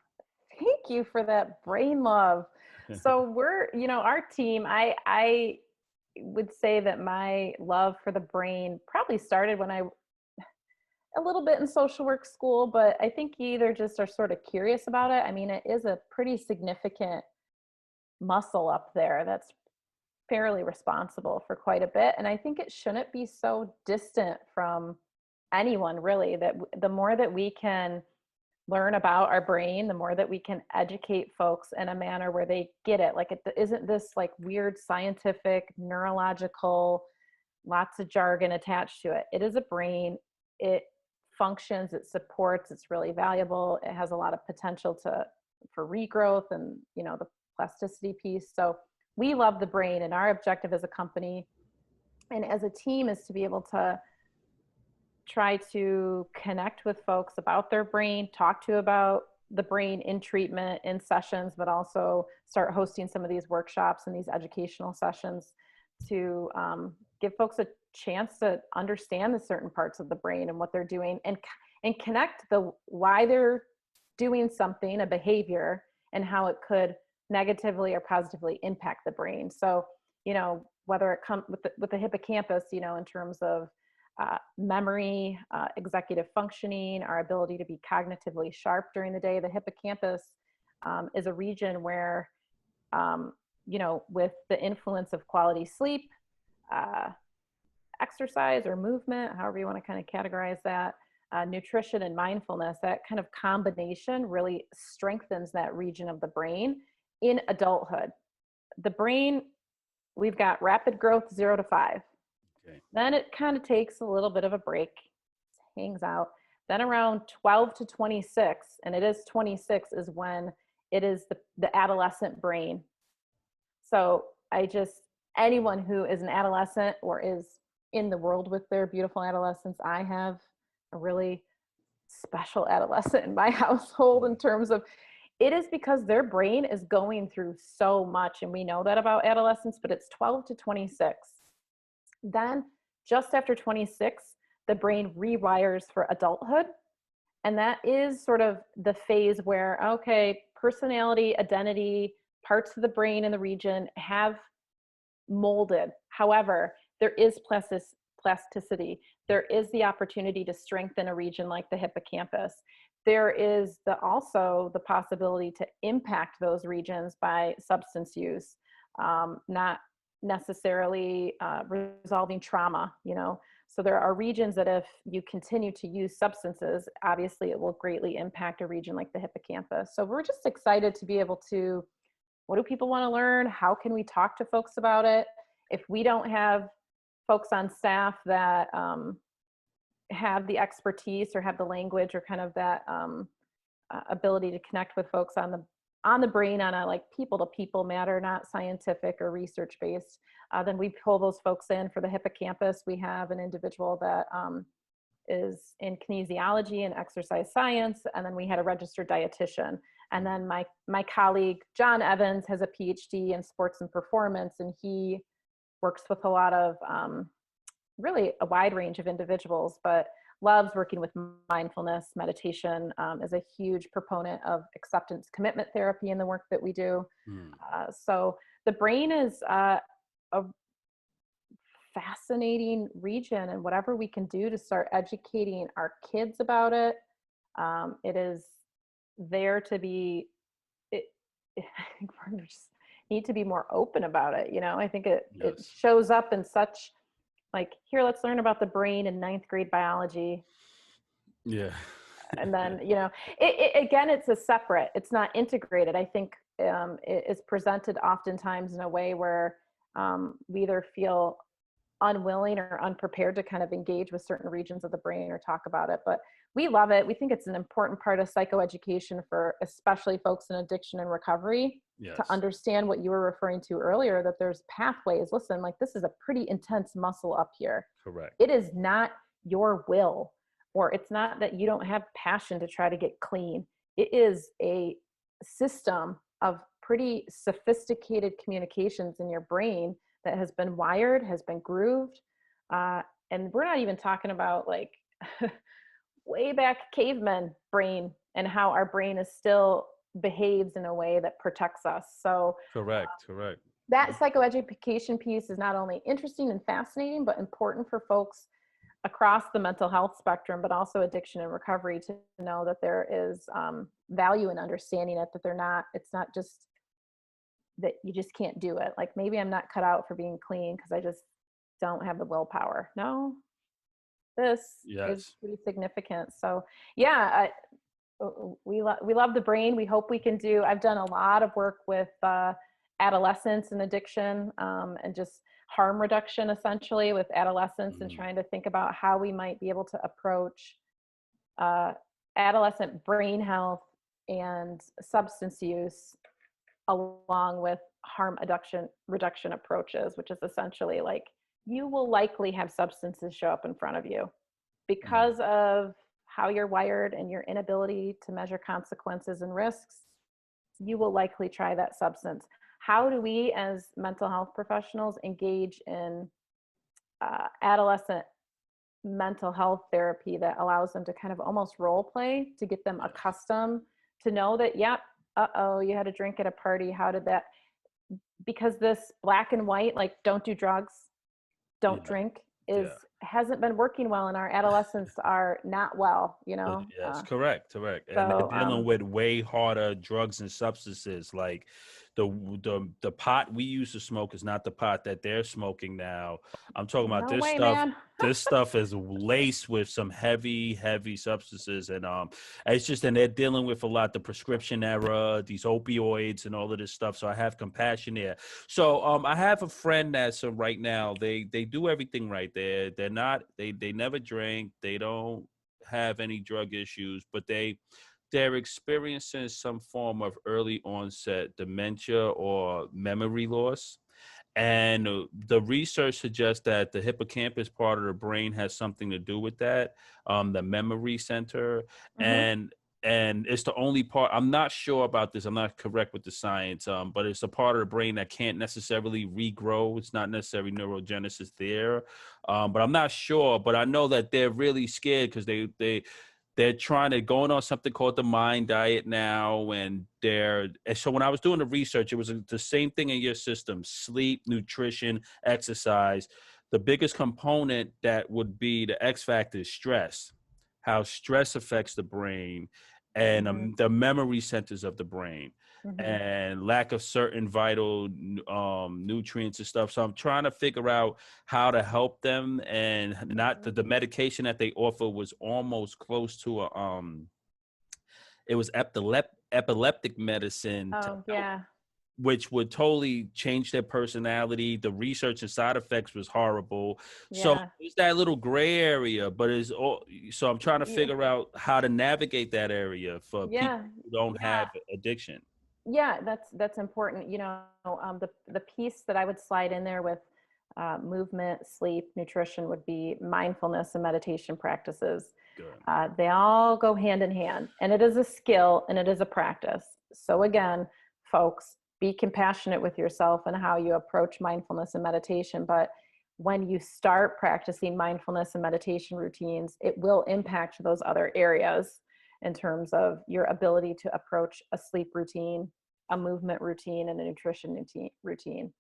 Thank you for that brain love. So we're, our team, I would say that my love for the brain probably started when a little bit in social work school, but I think you either just are sort of curious about it. I mean, it is a pretty significant muscle up there that's fairly responsible for quite a bit. And I think it shouldn't be so distant from anyone, really, that the more that we can learn about our brain, the more that we can educate folks in a manner where they get it. Like, it isn't this like weird scientific, neurological, lots of jargon attached to it. It is a brain. It functions, it supports, it's really valuable. It has a lot of potential for regrowth and, the plasticity piece. So we love the brain, and our objective as a company and as a team is to be able to try to connect with folks about their brain, talk to about the brain in treatment, in sessions, but also start hosting some of these workshops and these educational sessions to give folks chance to understand the certain parts of the brain and what they're doing, and connect the why they're doing something, a behavior, and how it could negatively or positively impact the brain. So, whether it comes with the hippocampus, in terms of memory, executive functioning, our ability to be cognitively sharp during the day. The hippocampus is a region where, with the influence of quality sleep, exercise or movement, however you want to kind of categorize that, nutrition and mindfulness, that kind of combination really strengthens that region of the brain in adulthood. The brain, we've got rapid growth 0 to 5. Okay. Then it kind of takes a little bit of a break, hangs out. Then around 12 to 26, and it is 26 is when it is the adolescent brain. So anyone who is an adolescent or is in the world with their beautiful adolescents, I have a really special adolescent in my household in terms of, it is because their brain is going through so much, and we know that about adolescents, but it's 12 to 26. Then just after 26, the brain rewires for adulthood. And that is sort of the phase where, okay, personality, identity, parts of the brain in the region have molded. However, there is plasticity. There is the opportunity to strengthen a region like the hippocampus. There is also the possibility to impact those regions by substance use, not necessarily resolving trauma, So there are regions that if you continue to use substances, obviously it will greatly impact a region like the hippocampus. So we're just excited to be able to, what do people want to learn? How can we talk to folks about it? If we don't have folks on staff that have the expertise or have the language or kind of that ability to connect with folks on the brain on a like people to people matter, not scientific or research based, then we pull those folks in. For the hippocampus, we have an individual that is in kinesiology and exercise science, and then we had a registered dietitian. And then my colleague John Evans has a PhD in sports and performance, and he works with a lot of really a wide range of individuals, but loves working with mindfulness. Meditation, is a huge proponent of acceptance commitment therapy in the work that we do. So the brain is a fascinating region, and whatever we can do to start educating our kids about it, it is there to be, I think we're just need to be more open about it. I think it shows up in such, like, here, let's learn about the brain in 9th grade biology. Yeah. And then, again, it's it's not integrated. I think it is presented oftentimes in a way where we either feel unwilling or unprepared to kind of engage with certain regions of the brain or talk about it. But we love it. We think it's an important part of psychoeducation for especially folks in addiction and recovery. Yes. To understand what you were referring to earlier, that there's pathways. Listen, like, this is a pretty intense muscle up here. Correct. It is not your will, or it's not that you don't have passion to try to get clean. It is a system of pretty sophisticated communications in your brain that has been wired, has been grooved. And we're not even talking about like way back caveman brain and how our brain is still behaves in a way that protects us. So correct. That psychoeducation piece is not only interesting and fascinating, but important for folks across the mental health spectrum, but also addiction and recovery, to know that there is value in understanding it, that it's not just that you just can't do it. Like, maybe I'm not cut out for being clean because I just don't have the willpower. No, this is pretty significant. So yeah, we love the brain. We hope we can do, I've done a lot of work with adolescents and addiction, and just harm reduction, essentially, with adolescents, and trying to think about how we might be able to approach adolescent brain health and substance use along with harm reduction approaches, which is essentially like, you will likely have substances show up in front of you because of how you're wired and your inability to measure consequences and risks. You will likely try that substance. How do we as mental health professionals engage in adolescent mental health therapy that allows them to kind of almost role play to get them accustomed to know that, yeah, uh-oh, you had a drink at a party. How did that? Because this black and white, like don't do drugs, don't
Yeah.
drink,
Yeah.
hasn't been working well, and our adolescents are not well,
Yes, correct, correct. And they're
so
dealing with way harder drugs and substances. Like the pot we used to smoke is not the pot that they're smoking now. I'm talking about
no
this
way,
stuff.
man.
This stuff is laced with some heavy, heavy substances, and it's just, and they're dealing with a lot the prescription era, these opioids, and all of this stuff. So I have compassion there. So I have a friend that's right now. They do everything right. They're not. They never drink. They don't have any drug issues, but they're experiencing some form of early onset dementia or memory loss. And the research suggests that the hippocampus part of the brain has something to do with that, the memory center.
Hmm.
And it's the only part, I'm not sure about this, I'm not correct with the science, but it's a part of the brain that can't necessarily regrow. It's not necessarily neurogenesis there, but I'm not sure. But I know that they're really scared because they're trying to going on something called the mind diet now, and so when I was doing the research, it was the same thing in your system: sleep, nutrition, exercise. The biggest component that would be the X factor is stress, how stress affects the brain, and
Hmm.
the memory centers of the brain,
Hmm.
and lack of certain vital nutrients and stuff. So I'm trying to figure out how to help them, and not the medication that they offer was almost close to it was epileptic medicine to
Oh
help,
yeah.
which would totally change their personality. The research and side effects was horrible. So
Yeah.
it's that little gray area, but so I'm trying to
Yeah.
figure out how to navigate that area for people
Yeah.
who don't
Yeah.
have addiction.
Yeah, that's important. The piece that I would slide in there with movement, sleep, nutrition would be mindfulness and meditation practices.
Good.
They all go hand in hand, and it is a skill and it is a practice. So again, folks, be compassionate with yourself and how you approach mindfulness and meditation. But when you start practicing mindfulness and meditation routines, it will impact those other areas in terms of your ability to approach a sleep routine, a movement routine, and a nutrition routine.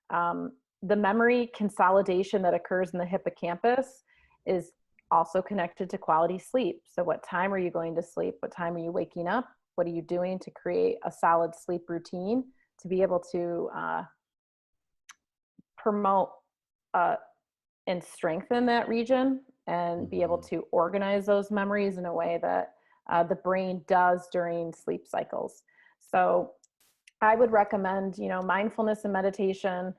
The memory consolidation that occurs in the hippocampus is also connected to quality sleep. So what time are you going to sleep? What time are you waking up? What are you doing to create a solid sleep routine to be able to promote and strengthen that region and be able
Mhm.
to organize those memories in a way that the brain does during sleep cycles. So I would recommend, mindfulness and meditation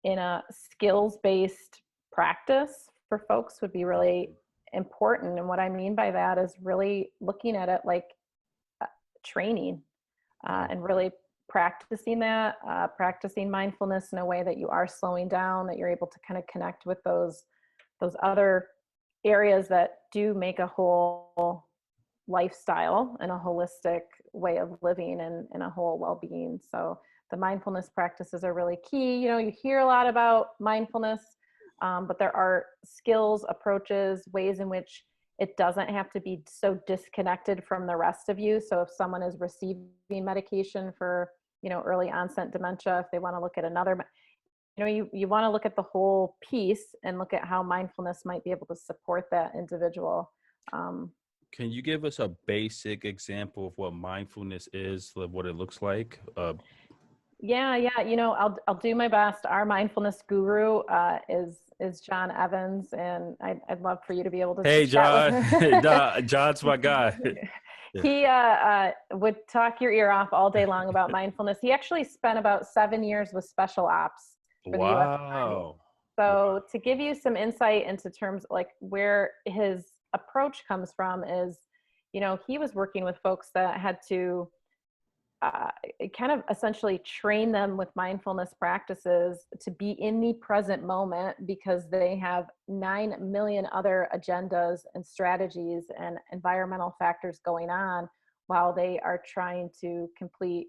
in a skills-based practice for folks would be really important. And what I mean by that is really looking at it like training and really practicing that, practicing mindfulness in a way that you are slowing down, that you're able to kind of connect with those other areas that do make a whole lifestyle and a holistic way of living and a whole well-being. So the mindfulness practices are really key. You hear a lot about mindfulness, but there are skills, approaches, ways in which it doesn't have to be so disconnected from the rest of you. So if someone is receiving medication for, early onset dementia, if they want to look at another, you want to look at the whole piece and look at how mindfulness might be able to support that individual.
Can you give us a basic example of what mindfulness is, like what it looks like?
Yeah. I'll do my best. Our mindfulness guru is John Evans, and I'd love for you to be able to
Hey,
chat with
John.
him.
John's my guy. Yeah.
He would talk your ear off all day long about mindfulness. He actually spent about 7 years with special ops for the U.S. Army.
Wow.
So to give you some insight into terms like where his approach comes from is, he was working with folks that had to kind of essentially train them with mindfulness practices to be in the present moment because they have 9 million other agendas and strategies and environmental factors going on while they are trying to complete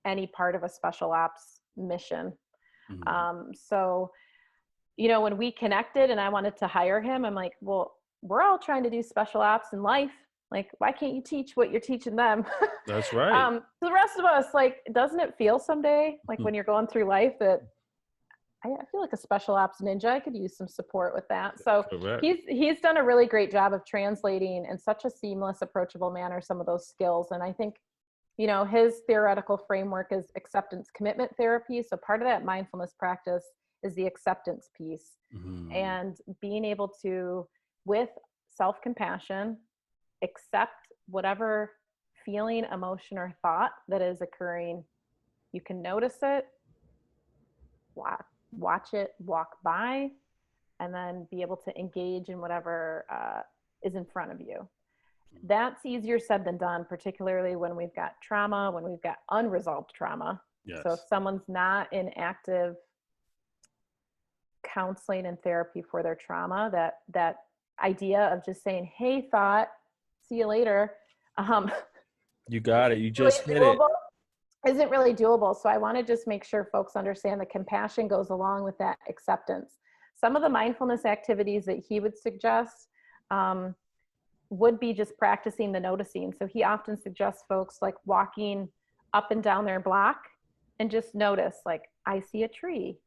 any part of a special ops mission.
Mhm.
So you know, when we connected and I wanted to hire him, I'm like, well, we're all trying to do special ops in life. Like, why can't you teach what you're teaching them?
That's right.
So the rest of us, like, doesn't it feel someday, like when you're going through life, that I feel like a special ops ninja, I could use some support with that. So
Correct.
he's done a really great job of translating in such a seamless, approachable manner some of those skills. And I think, you know, his theoretical framework is acceptance commitment therapy. So part of that mindfulness practice is the acceptance piece, and being able to, with self-compassion, accept whatever feeling, emotion, or thought that is occurring. You can notice it, watch it walk by, and then be able to engage in whatever is in front of you. That's easier said than done, particularly when we've got trauma, when we've got unresolved trauma.
Yes.
So if someone's not in active counseling and therapy for their trauma, that idea of just saying, hey, thought, see you later.
You got it. You just hit it.
Isn't really doable. So I want to just make sure folks understand that compassion goes along with that acceptance. Some of the mindfulness activities that he would suggest would be just practicing the noticing. So he often suggests folks like walking up and down their block and just notice, like, I see a tree,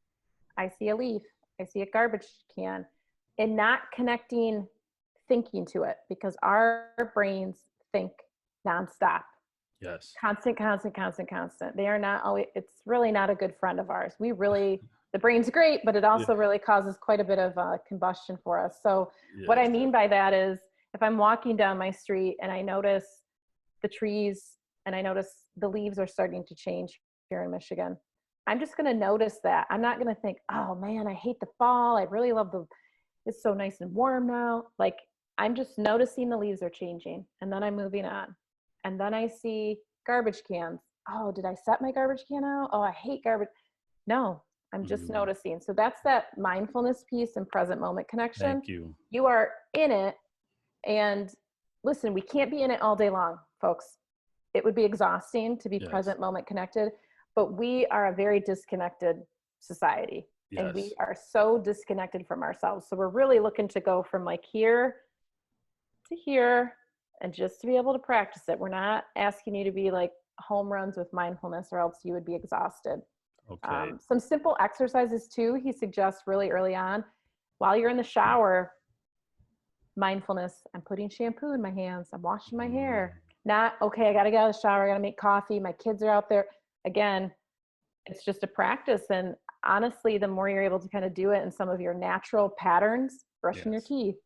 I see a leaf, I see a garbage can, and not connecting thinking to it, because our brains think nonstop.
Yes.
Constant. They are not always, it's really not a good friend of ours. The brain's great, but it also really causes quite a bit of combustion for us. So what I mean by that is, if I'm walking down my street and I notice the trees and I notice the leaves are starting to change here in Michigan, I'm just going to notice that. I'm not going to think, oh man, I hate the fall. I really love it's so nice and warm now. Like, I'm just noticing the leaves are changing, and then I'm moving on. And then I see garbage cans. Oh, did I set my garbage can out? Oh, I hate garbage. No, I'm just noticing. So that's that mindfulness piece and present moment connection.
Thank you.
You are in it. And listen, we can't be in it all day long, folks. It would be exhausting to be present moment connected, but we are a very disconnected society. And we are so disconnected from ourselves. So we're really looking to go from like here to here, and just to be able to practice it. We're not asking you to be like home runs with mindfulness, or else you would be exhausted.
Okay.
Some simple exercises too, he suggests really early on. While you're in the shower, mindfulness, I'm putting shampoo in my hands, I'm washing my hair. Not, okay, I gotta get out of the shower, I gotta make coffee, my kids are out there. Again, it's just a practice. And honestly, the more you're able to kind of do it in some of your natural patterns, brushing your teeth,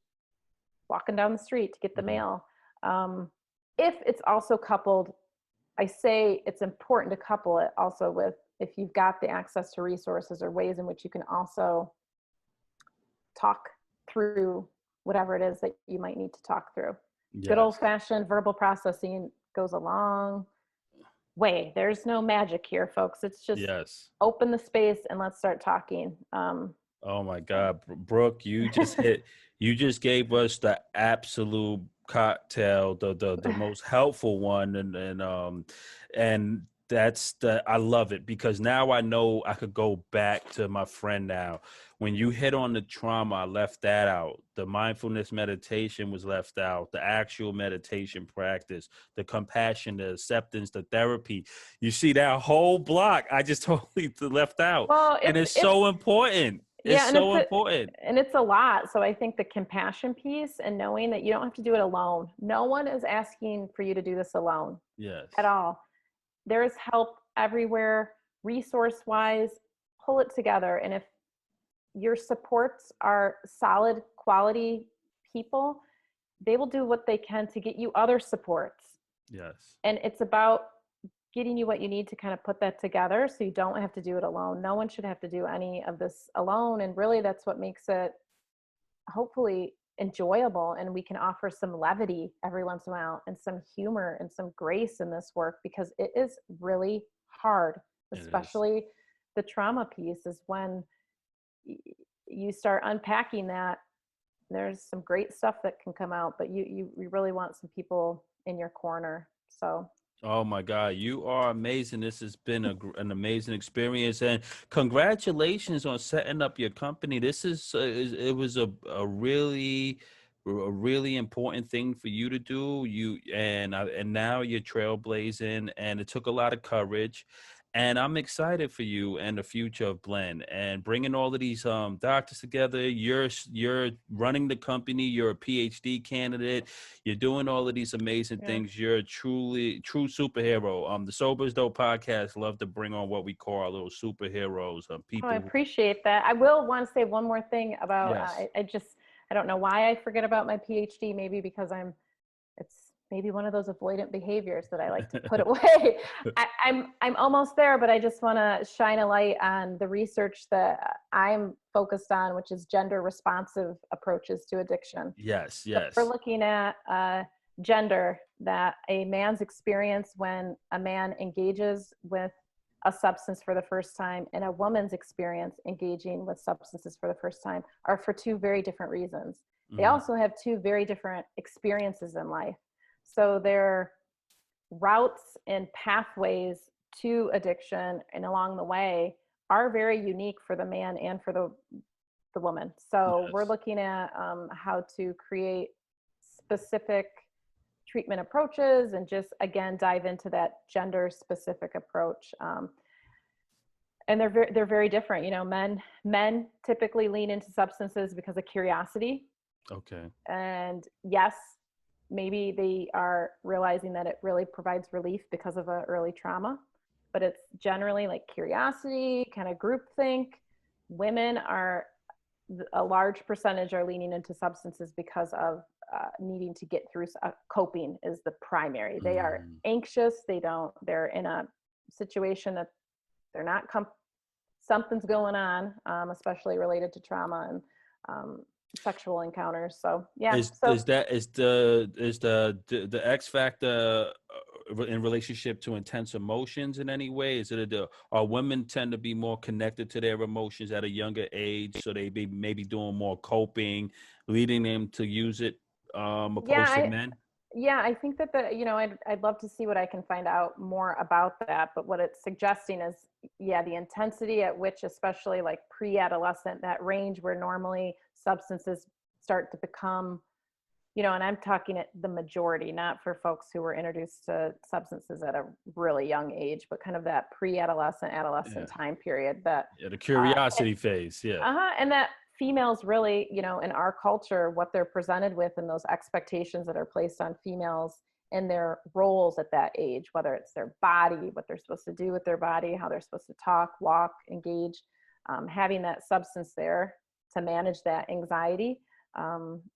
walking down the street to get the mail. If it's also coupled, I say it's important to couple it also with, if you've got the access to resources or ways in which you can also talk through whatever it is that you might need to talk through. Good old fashioned verbal processing goes a long way. There's no magic here, folks. It's just open the space and let's start talking.
Oh my God, Brooke, you just gave us the absolute cocktail, the most helpful one, and that's I love it, because now I know I could go back to my friend now. When you hit on the trauma, I left that out. The mindfulness meditation was left out. The actual meditation practice, the compassion, the acceptance, the therapy. You see that whole block I just totally left out.
Well,
and it's so important. It's so important.
And it's a lot. So I think the compassion piece and knowing that you don't have to do it alone. No one is asking for you to do this alone. At all. There is help everywhere, resource-wise. Pull it together. And if your supports are solid, quality people, they will do what they can to get you other supports. And it's about getting you what you need to kind of put that together, so you don't have to do it alone. No one should have to do any of this alone. And really, that's what makes it hopefully enjoyable. And we can offer some levity every once in a while, and some humor and some grace in this work, because it is really hard, especially the trauma piece is when you start unpacking that. There's some great stuff that can come out, but you really want some people in your corner. So
Oh my God, you are amazing. This has been an amazing experience, and congratulations on setting up your company. This it was a really important thing for you to do. And now you're trailblazing, and it took a lot of courage. And I'm excited for you and the future of Blend and bringing all of these doctors together. You're running the company. You're a PhD candidate. You're doing all of these amazing
Yeah.
things. You're a true superhero. The Sober is Dope podcast love to bring on what we call our little superheroes.
Oh, I
People who,
appreciate that. I will want to say one more thing about,
yes,
I don't know why I forget about my PhD, maybe because it's maybe one of those avoidant behaviors that I like to put away. I'm almost there, but I just want to shine a light on the research that I'm focused on, which is gender responsive approaches to addiction.
yes,
So we're
yes,
looking at gender, that a man's experience when a man engages with a substance for the first time and a woman's experience engaging with substances for the first time are for two very different reasons. They
mhm,
also have two very different experiences in life. So their routes and pathways to addiction and along the way are very unique for the man and for the woman. So we're
yes.
looking at how to create specific treatment approaches and just again dive into that gender specific approach. And they're very different. You know, men typically lean into substances because of curiosity,
Okay.
and yes, maybe they are realizing that it really provides relief because of a early trauma, but it's generally like curiosity, kind of groupthink. Women are a large percentage are leaning into substances because of needing to get through. Coping is the primary. They are
Mm.
anxious. They're in a situation that they're not something's going on, especially related to trauma and sexual encounters. So yeah, so
Is the X factor in relationship to intense emotions in any way? Is it are women tend to be more connected to their emotions at a younger age, so they be maybe doing more coping, leading them to use it
yeah,
opposed to men?
I think that I'd love to see what I can find out more about that. But what it's suggesting is, yeah, the intensity at which, especially like pre-adolescent, that range where normally substances start to become, and I'm talking at the majority, not for folks who were introduced to substances at a really young age, but kind of that pre-adolescent,
Yeah,
adolescent time period that,
yeah, the
uh,
curiosity phase. Yeah,
and that females really, in our culture, what they're presented with and those expectations that are placed on females and their roles at that age, whether it's their body, what they're supposed to do with their body, how they're supposed to talk, walk, engage, having that substance there to manage that anxiety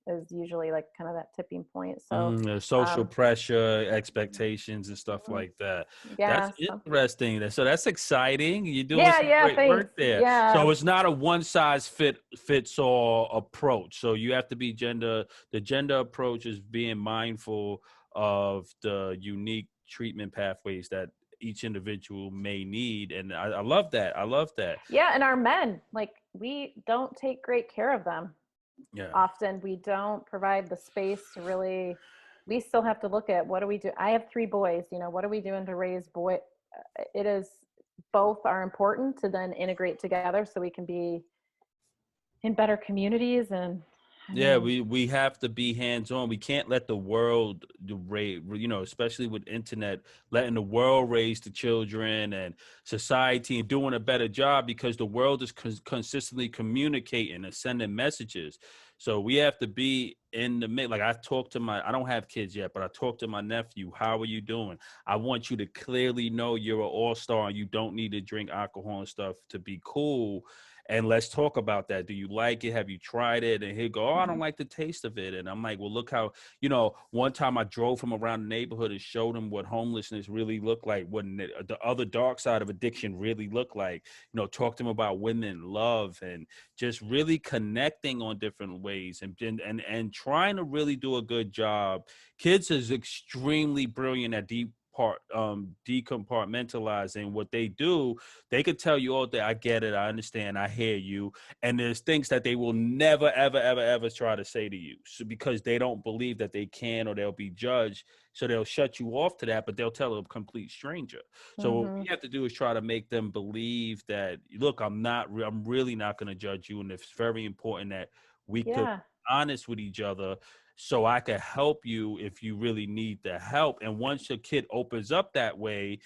is usually like kind of that tipping point. So,
the social
um,
pressure, expectations, and stuff
mhm,
like that.
yeah,
That's
so,
interesting. So that's exciting. You're doing
yeah,
some
yeah,
great
thanks.
work there.
Yeah.
So it's not a one size fits all approach. So you have to be the gender approach is being mindful of the unique treatment pathways that each individual may need. And I love that. I love that.
Yeah. And our men, like, we don't take great care of them.
Yeah.
Often we don't provide the space to really, we still have to look at what do we do. I have three boys, what are we doing to raise it is, both are important to then integrate together so we can be in better communities. And I
Yeah,
mean,
we have to be hands on. We can't let the world especially with internet, letting the world raise the children and society and doing a better job because the world is consistently communicating and sending messages. So we have to be in the mix. Like I don't have kids yet, but I talk to my nephew. How are you doing? I want you to clearly know you're an all-star and you don't need to drink alcohol and stuff to be cool, and let's talk about that. Do you like it? Have you tried it? And he'll go, oh, I don't
mhm.
like the taste of it. And I'm like, well, look how, one time I drove him around the neighborhood and showed him what homelessness really looked like, what the other dark side of addiction really looked like. Talk to him about women, love, and just really connecting on different ways and trying to really do a good job. Kids is extremely brilliant at decompartmentalize. And what they do, they could tell you all day, I get it, I understand, I hear you. And there's things that they will never, ever, ever, ever try to say to you. So because they don't believe that they can or they'll be judged. So they'll shut you off to that, but they'll tell a complete stranger. So what we have to do is try to make them believe that, look, I'm really not going to judge you. And it's very important that we could be honest with each other so I can help you if you really need the help. And once your kid opens up that way,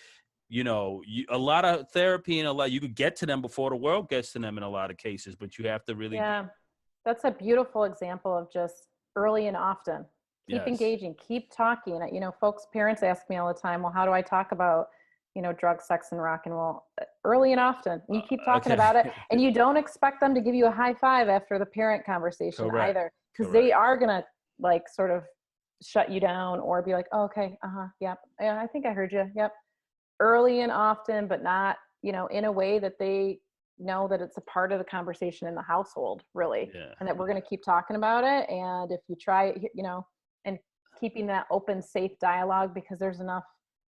you know, a lot of therapy and you could get to them before the world gets to them in a lot of cases, but you have to really be.
That's a beautiful example of just early and often. Keep
Yes.
engaging, keep talking. You know, parents ask me all the time, well, how do I talk about, you know, drugs, sex, and rock and roll? Early and often. And you keep talking about it, and you don't expect them to give you a high five after the parent conversation
Correct.
either, because they are going to like sort of shut you down or be like, oh, okay, yep, yeah, I think I heard you, yep. Early and often, but not, you know, in a way that they know that it's a part of the conversation in the household, really, and that we're going to keep talking about it. And if you try it, you know, and keeping that open, safe dialogue, because there's enough,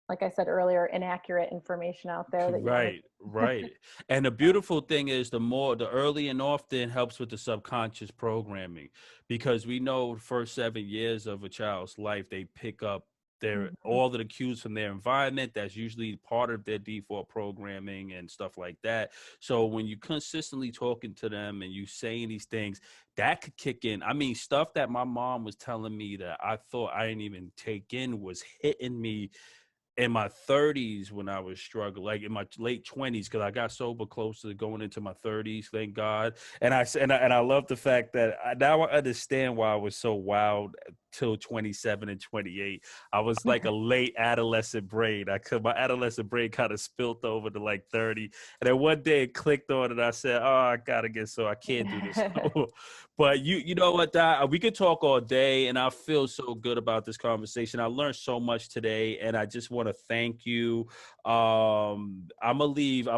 like I said earlier, inaccurate information out there that you
Right. And the beautiful thing is the early and often helps with the subconscious programming, because we know the first 7 years of a child's life, they pick up all of the cues from their environment. That's usually part of their default programming and stuff like that. So when you consistently talking to them and you saying these things, that could kick in. I mean, stuff that my mom was telling me that I thought I didn't even take in was hitting me in my 30s when I was struggling, like in my late 20s, because I got sober close to going into my 30s, thank God. And I love the fact that now I understand why I was so wild till 27 and 28. I was like a late adolescent brain. My adolescent brain kind of spilt over to like 30. And then one day it clicked on and I said, oh, I gotta I can't do this no more. But you know what, Di, we could talk all day, and I feel so good about this conversation. I learned so much today, and I just want to thank you. I'm gonna leave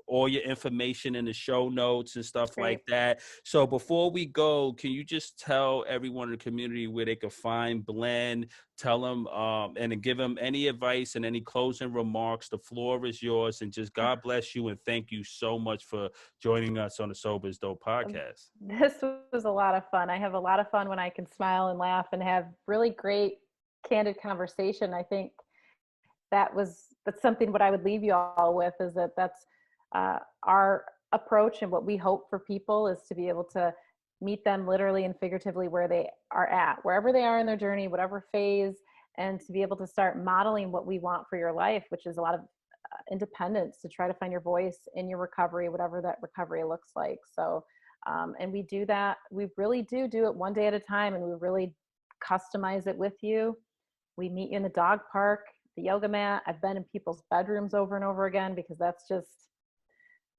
all your information in the show notes and stuff like that. So before we go, can you just tell everyone in the community where they can find Blend? Tell them and give them any advice and any closing remarks. The floor is yours, and just God bless you and thank you so much for joining us on the Sober is Dope podcast.
This was a lot of fun. I have a lot of fun when I can smile and laugh and have really great, candid conversation. I think that's something what I would leave you all with, is that's our approach, and what we hope for people is to be able to meet them literally and figuratively where they are at, wherever they are in their journey, whatever phase, and to be able to start modeling what we want for your life, which is a lot of independence, to try to find your voice in your recovery, whatever that recovery looks like. So, and we do that. We really do it one day at a time, and we really customize it with you. We meet you in the dog park, the yoga mat. I've been in people's bedrooms over and over again, because that's just,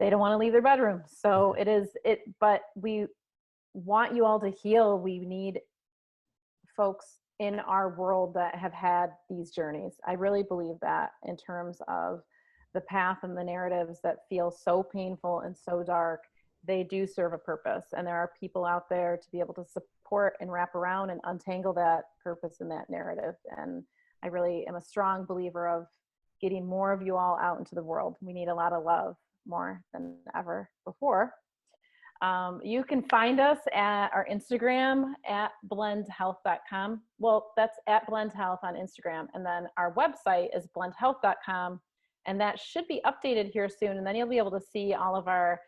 they don't want to leave their bedroom. So but we want you all to heal. We need folks in our world that have had these journeys. I really believe that, in terms of the path and the narratives that feel so painful and so dark, they do serve a purpose. And there are people out there to be able to support and wrap around and untangle that purpose in that narrative. And I really am a strong believer of getting more of you all out into the world. We need a lot of love, more than ever before. You can find us at our Instagram at blendhealth.com. Well, that's at blendhealth on Instagram. And then our website is blendhealth.com. And that should be updated here soon. And then you'll be able to see all of our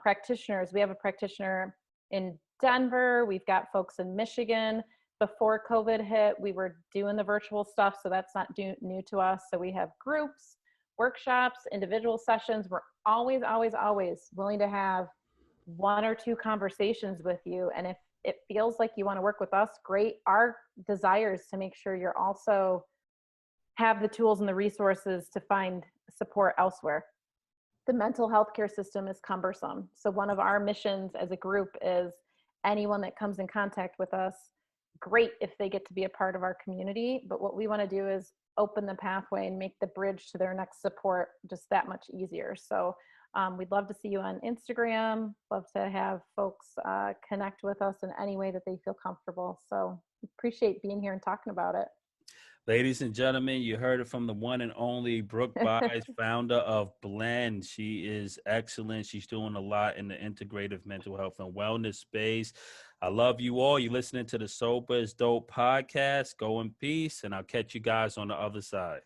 practitioners. We have a practitioner in Denver. We've got folks in Michigan. Before COVID hit, we were doing the virtual stuff, so that's not new to us. So we have groups, workshops, individual sessions. We're always, always, always willing to have 1 or 2 conversations with you. And if it feels like you want to work with us, great. Our desire is to make sure you're also have the tools and the resources to find support elsewhere. The mental health care system is cumbersome. So one of our missions as a group is anyone that comes in contact with us, great if they get to be a part of our community. But what we want to do is open the pathway and make the bridge to their next support just that much easier. So we'd love to see you on Instagram, love to have folks connect with us in any way that they feel comfortable. So appreciate being here and talking about it.
Ladies and gentlemen, you heard it from the one and only Brooke Buys, founder of BLND. She is excellent. She's doing a lot in the integrative mental health and wellness space. I love you all. You're listening to the Sober is Dope podcast. Go in peace, and I'll catch you guys on the other side.